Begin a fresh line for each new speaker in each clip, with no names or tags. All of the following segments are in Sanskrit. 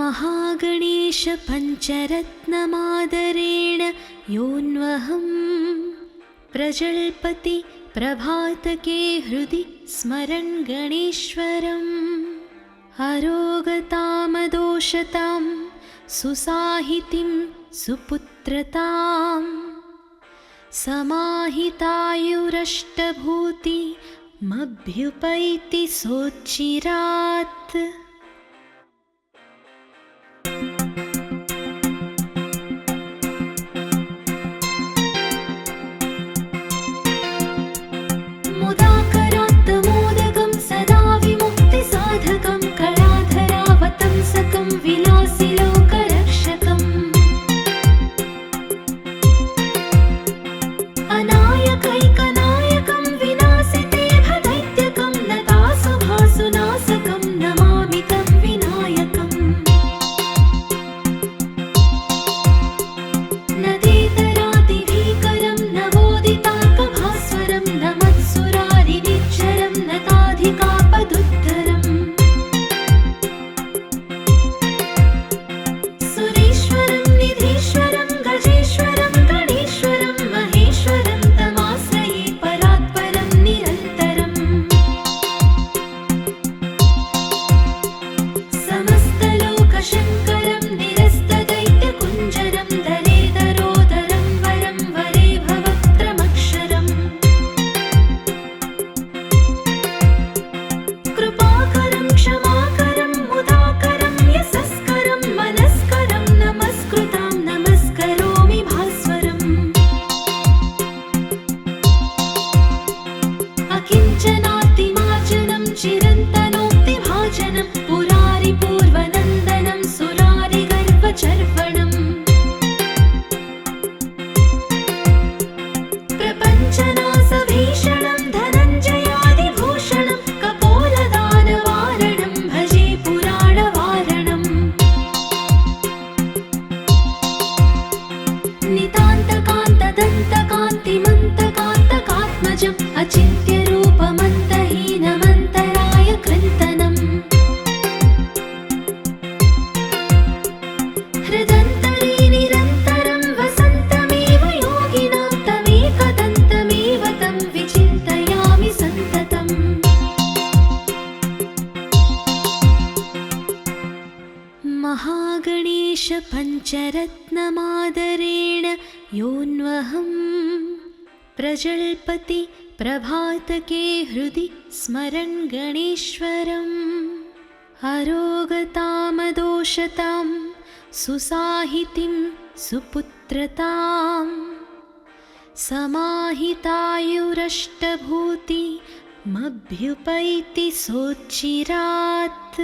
महागणेश पञ्चरत्नमादरेण योऽन्वहं प्रजल्पति प्रभातके हृदि स्मरन् गणेश्वरम् अरोगतामदोषतां सुसाहितिं सुपुत्रतां समाहितायुरष्टभूतिमभ्युपैति सोच्चिरात्। मुदाकरात्तमोदकं सदा विमुक्तिसाधकं कलाधरावतंसकं विलासिलोकरक्षकम् अनायकैकनायकं विनाशितेभदैत्यकं नतासुभासुनाशकं नमामि तं विनायकम्। नदीतरातिभीकरं नवोदितार्कभास्वरं नमत्सुरारिनिच्चरं नताधिकापदुद्धरम् सुरेश्वरं निधीश्वरं गजेश्वरं गणेश्वरं महेश्वरं तमाश्रये परात्परं निरन्तरम्। समस्तलोकशङ्करं निरस्तदैत्यकुञ्जरं दरेदरोदरं वरं वरे भवत्रमक्षरम् कृपाकरं क्षमाकरं मुदाकरं यशस्करं मनस्करं नमस्कृतां नमस्करोमि भास्वरम्। अकिञ्चनातिमार्जनं चिरन्तनोक्तिभाजनं पुरारिपूर्वनन्दनं सुरारिगर्वचर्वणम् प्रपञ्चनाशभीषणं धनञ्जयादिभूषणं कपोलदानवारणं भजे पुराणवारणम्। नितान्तकान्तदन्तकान्तिमन्तकान्तकात्मजम् अचिन्त्यरूपमन्तहीनमन्तराय कृन्तनम् हृदन्तरे निरन्तरं वसन्तमेव योगिनां तमेकदन्तमेव तं विचिन्तयामि सन्ततम्। महागणेश पञ्चरत्नमादरेण योऽन्वहं प्रजल्पति प्रभातके हृदि स्मरन् गणेश्वरम् अरोगतामदोषतां सुसाहितिं सुपुत्रतां समाहितायुरष्टभूतिमभ्युपैति सोच्चिरात्।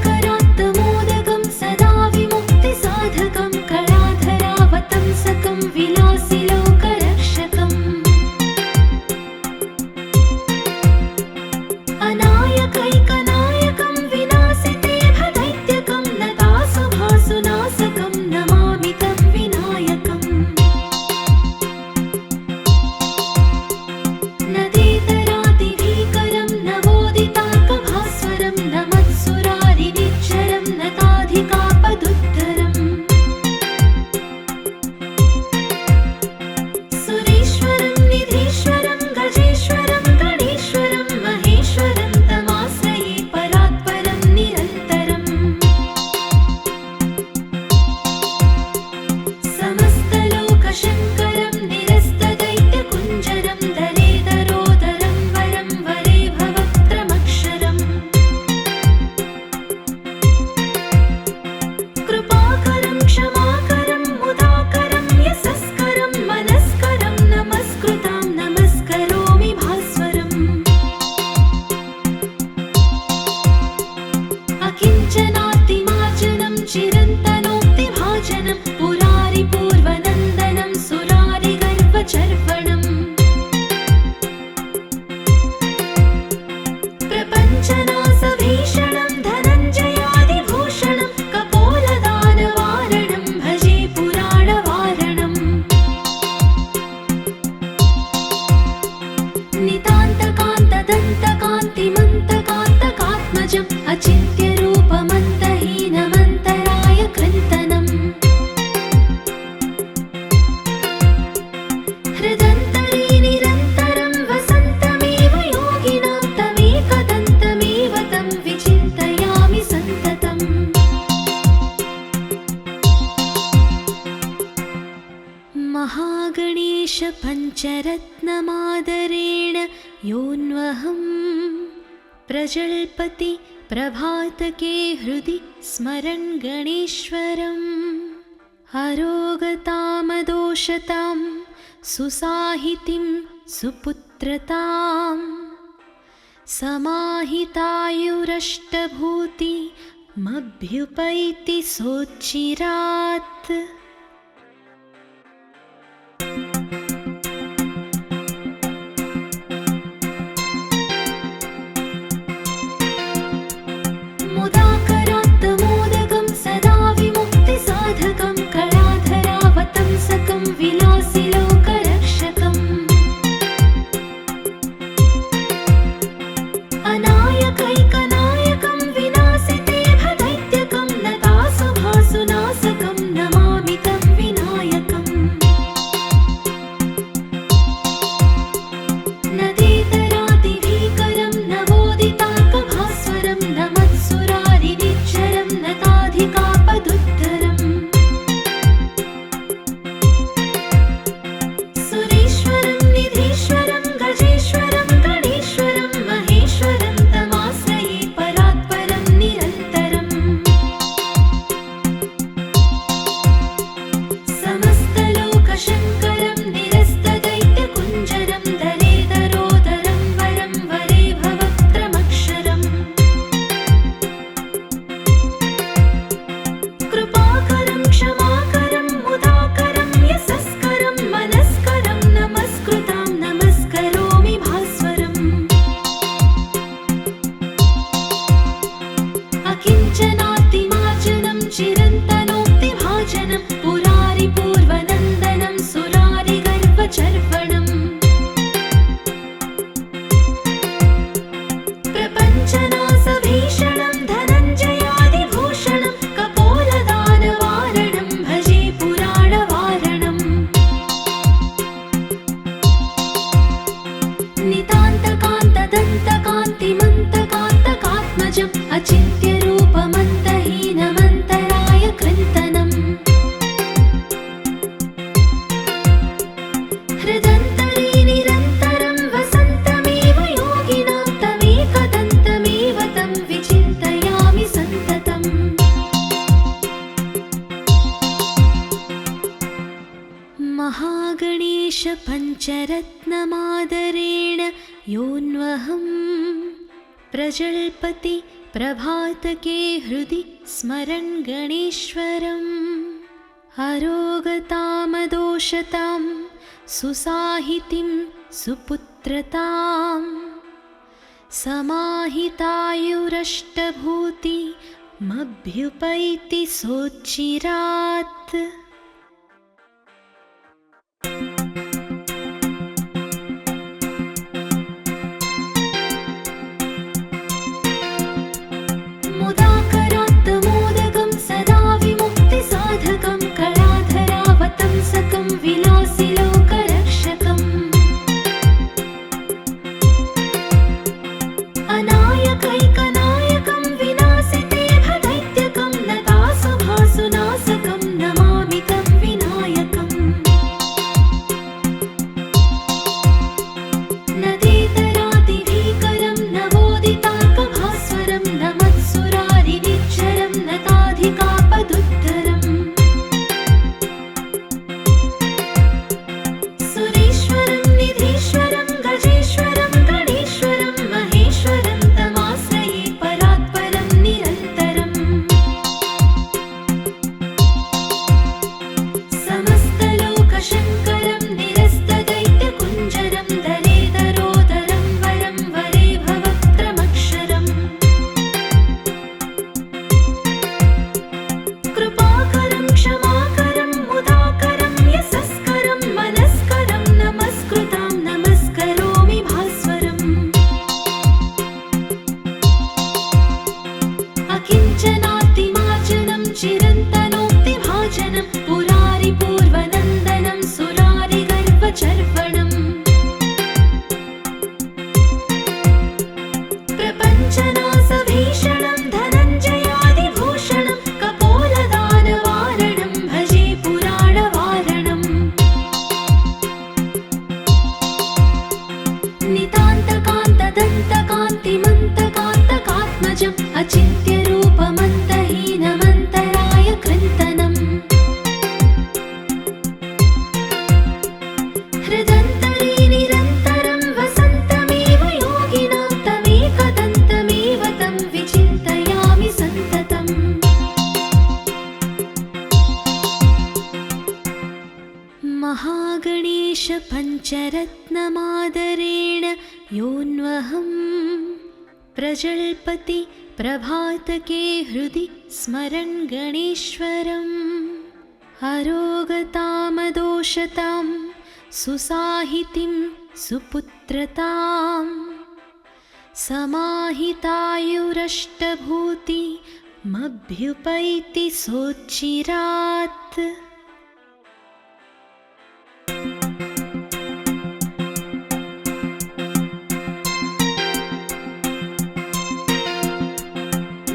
मुदाकरात्तमोदकं सदा विमुक्तिसाधकं कलाधरावतंसकं विलासिलोकरक्षकम् अनायकैकनायकं विनाशितेभदैत्यकं नतासुभासुनाशकं नमामि महागणेशपञ्चरत्नमादरेण योऽन्वहं प्रजल्पति प्रभातके हृदि स्मरन् गणेश्वरम् अरोगतामदोषतां सुसाहितिं सुपुत्रतां समाहितायुरष्टभूतिमभ्युपैति सोच्चिरात् मुदाकरात्तमोदकं सदा विमुक्तिसाधकं कलाधरावतंसकं विलासिलोकरक्षकम् अनायकैकनायकं विनाशितेभदैत्यकं नतासुभासुनाशकं नमामि तं विनायकम् नदेतरादिभीकरं नवोदितार्कभास्वरं नमत्सुरारिनिच्चरं नताधिकापदुद्धरम् सुरेश्वरं निधीश्वरं गजेश्वरं गणेश्वरं महेश्वरं तमाश्रये परात्परं निरन्तरम् समस्तलोकशङ्करं निरस्तदैत्यकुञ्जरं दलेदरोदरं वरं वरे भवक्त्रमक्षरम् कृपाकरं क्षमाकरं मुदाकरं यशस्करं मनस्करं नमस्कृतां नमस्करोमि भास्वरम् अकिञ्चनातिमार्जनं चिरन्तनोक्तिभाजनं पुरारिपूर्वनन्दनं सुरारिगर्वचर्वणम् प्रपञ्चनाशभीषणं धनञ्जयादिभूषणं कपोलदानवारणं भजे पुराणवारणम् नितान्तकान्तदन्तकान्तिमन्तकान्तकात्मजम् अचिन्त्यरूपमन्तहीनमन्तराय कृन्तनम् हृदन्तरे निरन्तरं वसन्तमेव योगिनां तमेकदन्तमेव तं विचिन्तयामि सन्ततम् महागणेशपञ्चरत्नमादरेण योऽन्वहं प्रजल्पति प्रभातके हृदि स्मरन् गणेश्वरम् अरोगतामदोषतां सुसाहितिं सुपुत्रतां समाहितायुरष्टभूतिमभ्युपैति सोच्चिरात् मुदाकरात्तमोदकं सदा विमुक्तिसाधकं कलाधरावतंसकं विलासिलोकरक्षकम् अनायकैकनायकं विनाशितेभदैत्यकं नतासुभासुनाशकं नमामि महागणेशपञ्चरत्नमादरेण योऽन्वहं प्रजल्पति प्रभातके हृदि स्मरन् गणेश्वरम् अरोगतामदोषतां सुसाहितिं सुपुत्रतां समाहितायुरष्टभूतिमभ्युपैति सोच्चिरात्।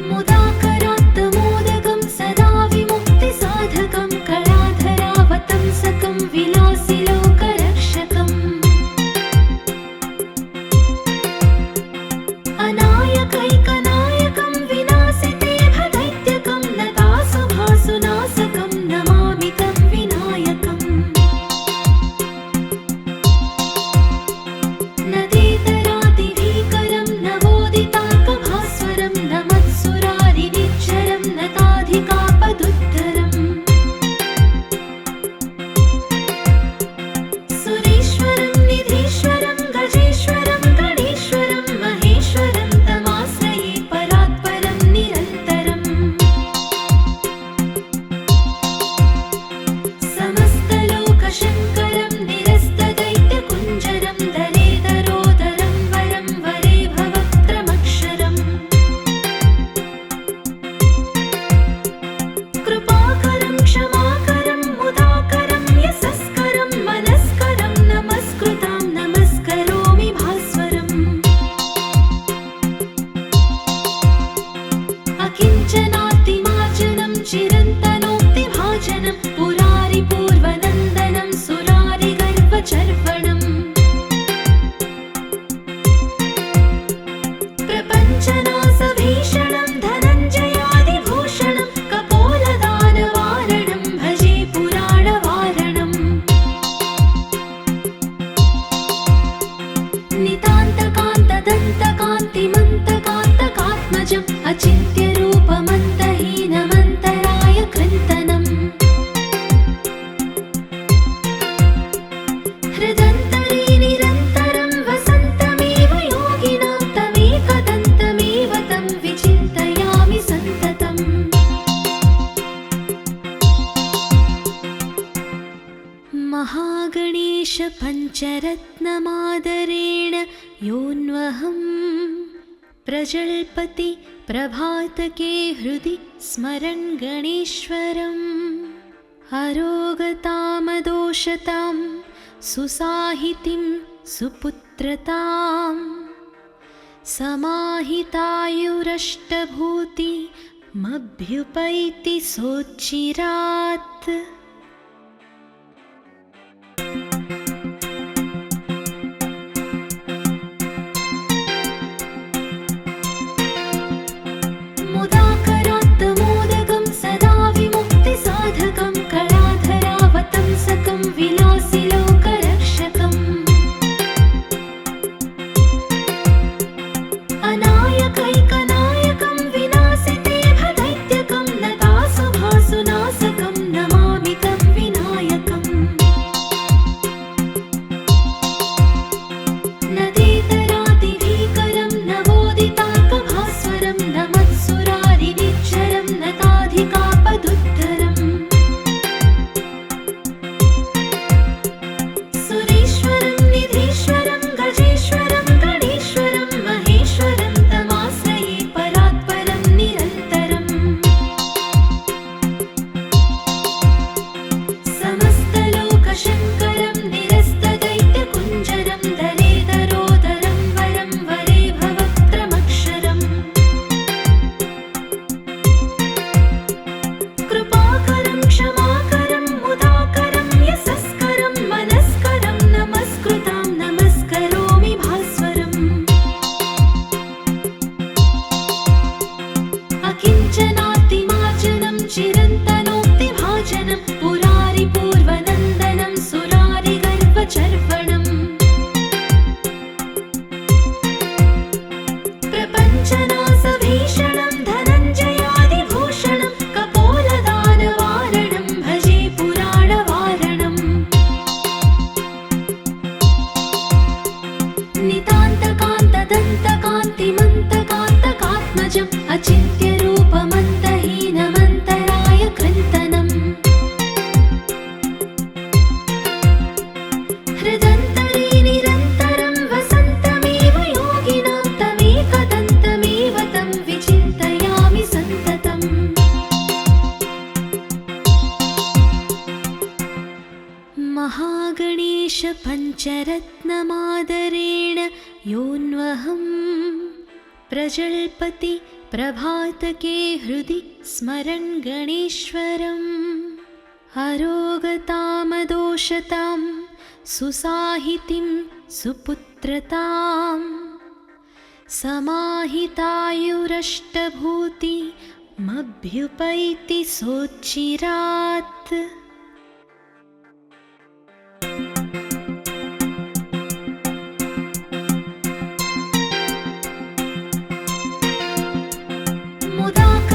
मुदाकरात्तमोदकं सदा विमुक्तिसाधकं कलाधरावतंसकं विलासिलोकरक्षकम् अनायकैकनायकं विनाशिते भदैत्यकं नतासुभासुनाशकं नमामि तं विनायकम् नदेतरादिभीकरं नवोदितार्कभास्वरं नमत्सुरारिनिच्चरं नताधिकापदुद्धरम् सुरेश्वरं निधीश्वरं गजेश्वरं गणेश्वरं महेश्वरं तमाश्रये परात्परं निरन्तरम् समस्तलोकशङ्करं निरस्तदैत्यकुञ्जरं दलेदरोदरं वरं वरे भवक्त्रमक्षरम् कृपाकरं क्षमाकरं मुदाकरं यशस्करं मनस्करं नमस्कृतां नमस्करोमि भास्वरम् अकिञ्चनातिमार्जनं चिरन्तनोक्तिभाजनं पुरारिपूर्वनन्दनं सुरारिगर्वचर्वणम् प्रपञ्चनाशभीषणं धनञ्जयादिभूषणं कपोलदानवारणं भजे पुराणवारणम् नितान्तकान्तदन्तकान्तिमन्तकान्तकात्मजम् अचिन्त्यरूपमन्तहीनमन्तरायकृन्तनम् हृदन्तरे निरन्तरं वसन्तमेव योगिनां तमेकदन्तमेव तं विचिन्तयामि सन्ततम् महागणेशपञ्चरत्नमादरेण योऽन्वहं प्रजल्पति प्रभातके हृदि स्मरन् गणेश्वरम् अरोगतामदोषतां सुसाहितिं सुपुत्रतां समाहितायुरष्टभूतिमभ्युपैति सोच्चिरात्। मुदाकरात्तमोदकं सदा विमुक्तिसाधकं कलाधरावतंसकं विलासिलोकरक्षकम् अनायकैकनायकं विनाशिते भदैत्यकं नतासुभासुनाशकं नमामि अचिन्त्यरूपमन्तहीनमन्तराय कृन्तनम् हृदन्तरे निरन्तरं वसन्तमेव योगिनां तमेकदन्तमेव तं विचिन्तयामि सन्ततम् महागणेश पञ्चरत्नमादरेण योऽन्वहं प्रजल्पति प्रभातके हृदि स्मरन् गणेश्वरम् अरोगतामदोषतां सुसाहितिं सुपुत्रतां समाहितायुरष्टभूतिमभ्युपैति सोच्चिरात्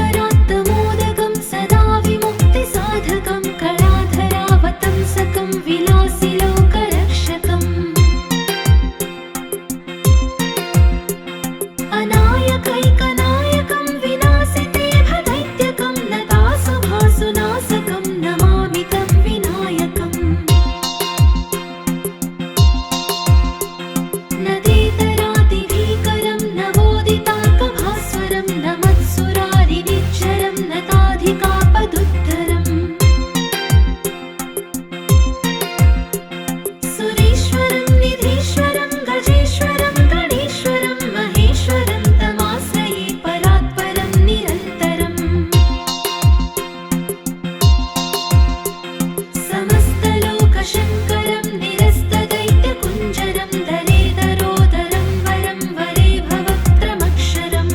मुदाकरात्तमोदकं सदा विमुक्तिसाधकं कलाधरावतंसकं विलासिलोकरक्षकम् अनायकैकनायकं विनाशिते भदैत्यकं नतासुभासुनाशकं नमामि तं विनायकम् नदेतरातिभीकरं नवोदितार्कभास्वरं नमत्सुरारिनिच्चरं नताधिकापदुद्धरम् सुरेश्वरं निधीश्वरं गजेश्वरं गणेश्वरं महेश्वरं तमाश्रये परात्परं निरन्तरम् समस्तलोकशङ्करं निरस्तदैत्यकुञ्जरं दरेदरोदरं वरं वरे भवक्त्रमक्षरम्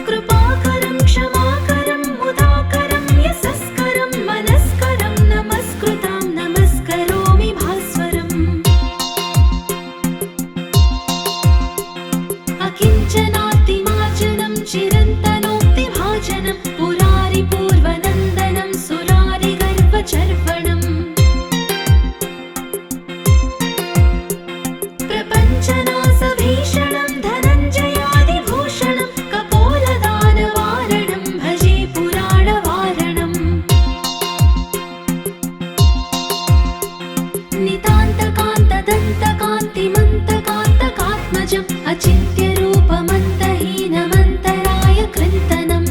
कृपाकरं क्षमाकरं मुदाकरं यशस्करं मनस्करं नमस्कृतां नमस्करोमि भास्वरम् अकिञ्चनातिमार्जनं चिरन्तनोक्तिभाजनं पुरारिपूर्वनन्दनं सुरारिगर्वचर्वणम् प्रपञ्चनाशभीषणं धनञ्जयादिभूषणं कपोलदानवारणं भजे पुराणवारणम् नितान्तकान्तदन्तकान्तिमन्तकान्तकात्मजम् अचिन्त्यरूपमन्तहीनमन्तराय कृन्तनम्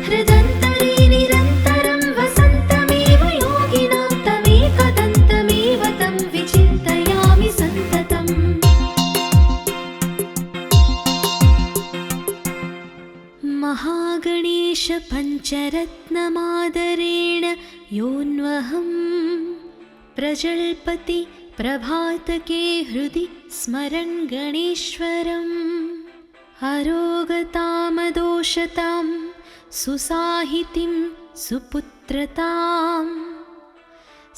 हृदन्तरे निरन्तरं वसन्तमेव योगिनां तमेकदन्तमेव तं विचिन्तयामि सन्ततम् महागणेश पञ्चरत्नमादरेण योऽन्वहं प्रजल्पति प्रभातके हृदि स्मरन् गणेश्वरम् अरोगतामदोषतां सुसाहितिं सुपुत्रतां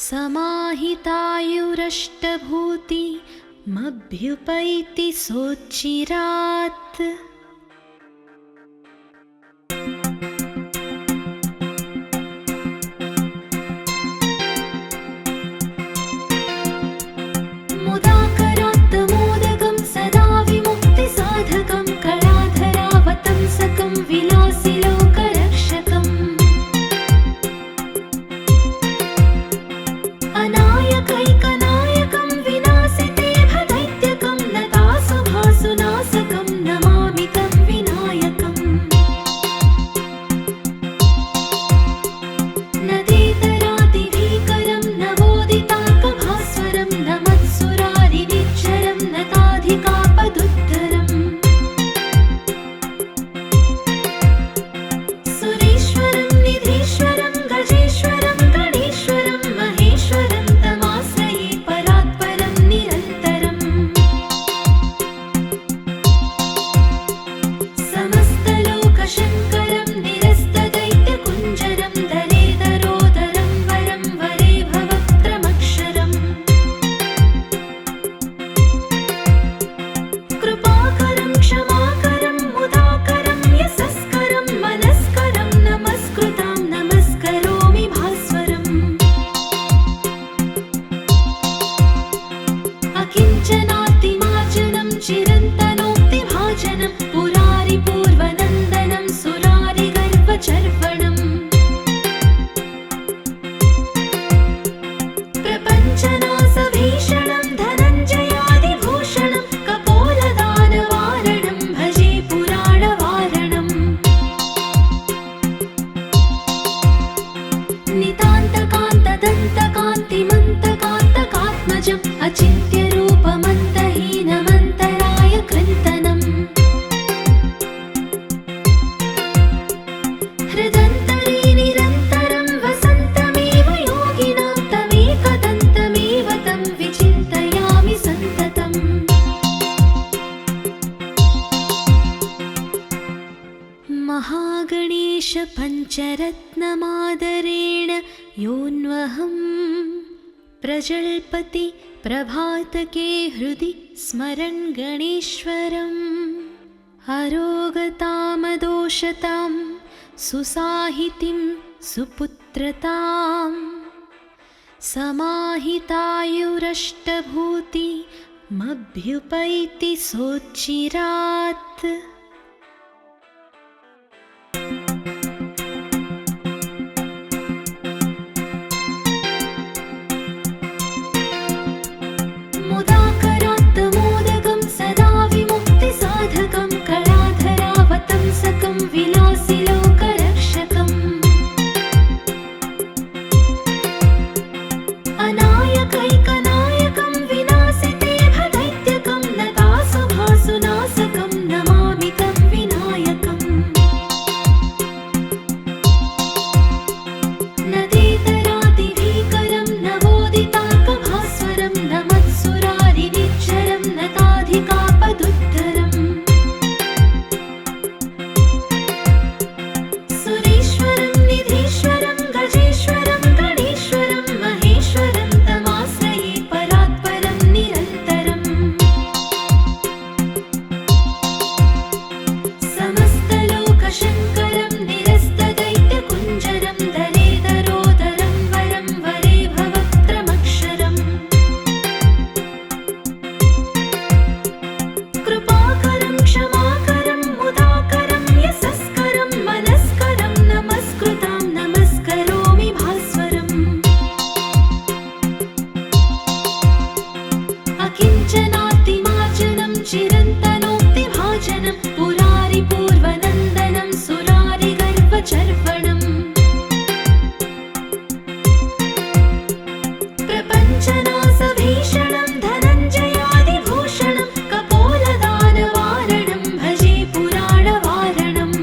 समाहितायुरष्टभूतिमभ्युपैति सोच्चिरात् मुदाकरात्तमोदकं सदा विमुक्तिसाधकं कलाधरावतंसकं विलासिलोकरक्षकम् अनायकैकनायकं विनाशिते भदैत्यकं नतासुभासुनाशकं नमामि महागणेश पञ्चरत्नमादरेण योऽन्वहं प्रजल्पति प्रभातके हृदि स्मरन् गणेश्वरम् अरोगतामदोषतां सुसाहितिं सुपुत्रताम् समाहितायुरष्टभूतिमभ्युपैति सोच्चिरात्। मुदाकरात्तमोदकं सदा विमुक्तिसाधकं कलाधरावतंसकं विलासिलोकरक्षकम् अनायकैकनायकं विनाशितेभदैत्यकं नतासुभासुनाशकं नमामि तं विनायकम् नदेतरादिभीकरं नवोदितार्कभास्वरं नमत्सुरारिनिच्चरं नताधिकापदुद्धरम् सुरेश्वरं निधीश्वरं गजेश्वरं गणेश्वरं महेश्वरं तमाश्रये परात्परं निरन्तरम् समस्तलोकशङ्करं निरस्तदैत्यकुञ्जरं दरेदरोदरं वरं वरे भवक्त्रमक्षरम् कृपाकरं क्षमाकरं मुदाकरं यशस्करं मनस्करं नमस्कृतां नमस्करोमि भास्वरम् अकिञ्चनातिमार्जनं चिरन्तनोक्तिभाजनं पुरारिपूर्वनन्दनं सुरारिगर्वचर्वणम् प्रपञ्चनाशभीषणं धनञ्जयादिभूषणं कपोलदानवारणं भजे पुराणवारणम्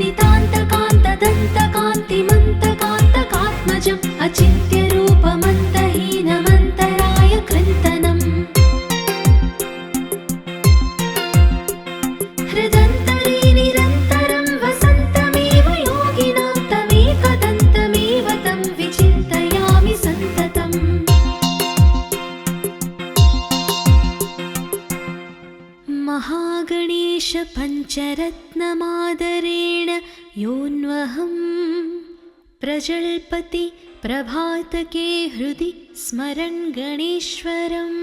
नितान्तकान्तदन्तकान्तिमन्तकान्तकात्मजम् अचिन्त्यरूपमन्तहीनमन्तराय कृन्तनम् हृदन्तरे निरन्तरं वसन्तमेव योगिनां तमेकदन्तमेव तं विचिन्तयामि सन्ततम् महागणेश पञ्चरत्नमादरेण योऽन्वहं प्रजल्पति प्रभातके हृदि स्मरन् गणेश्वरम्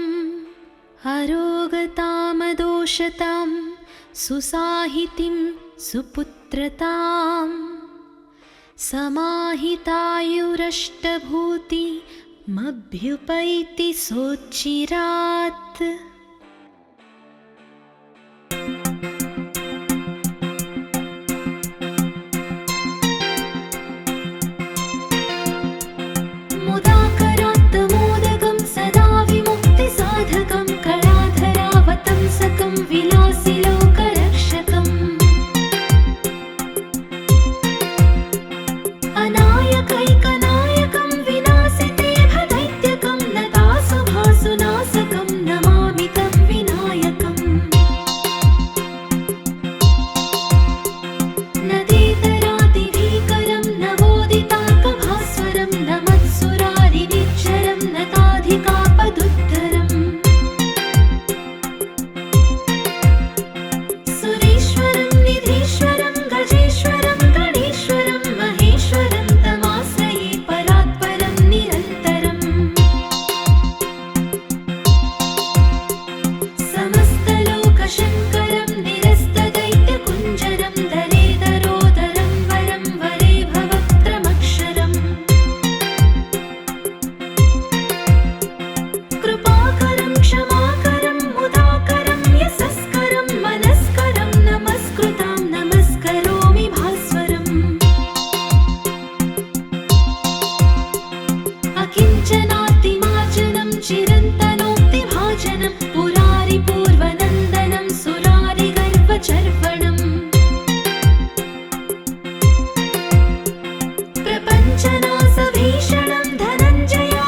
अरोगतामदोषतां सुसाहितिं सुपुत्रताम् समाहितायुरष्टभूतिमभ्युपैति सोच्चिरात्।